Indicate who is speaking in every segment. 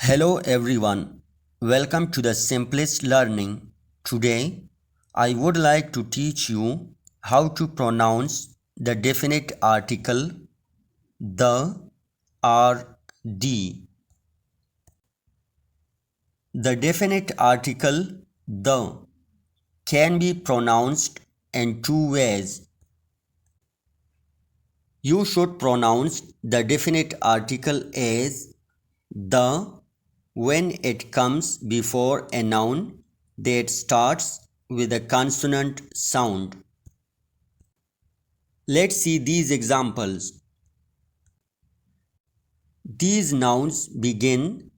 Speaker 1: Hello everyone, welcome to the Simplest Learning. Today, I would like to teach you how to pronounce the definite article the or the. The definite article the can be pronounced in two ways. You should pronounce the definite article as the when it comes before a noun that starts with a consonant sound. Let's see these examples. These nouns begin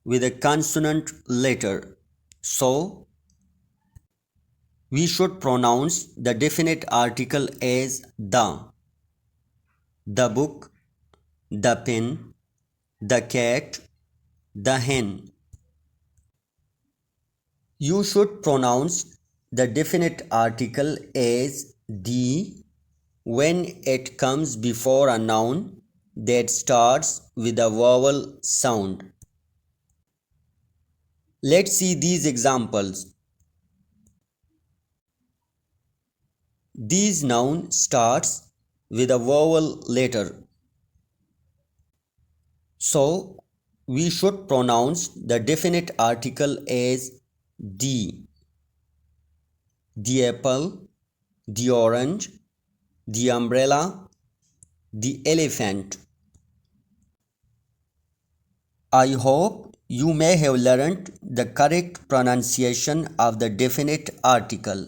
Speaker 1: with a consonant letter, so we should pronounce the definite article as the. The book, the pen, the cat, the hen. You should pronounce the definite article as the when it comes before a noun that starts with a vowel sound. Let's see these examples. This noun starts with a vowel letter, so we should pronounce the definite article as the. The apple, the orange, the umbrella, the elephant. I hope you may have learned the correct pronunciation of the definite article.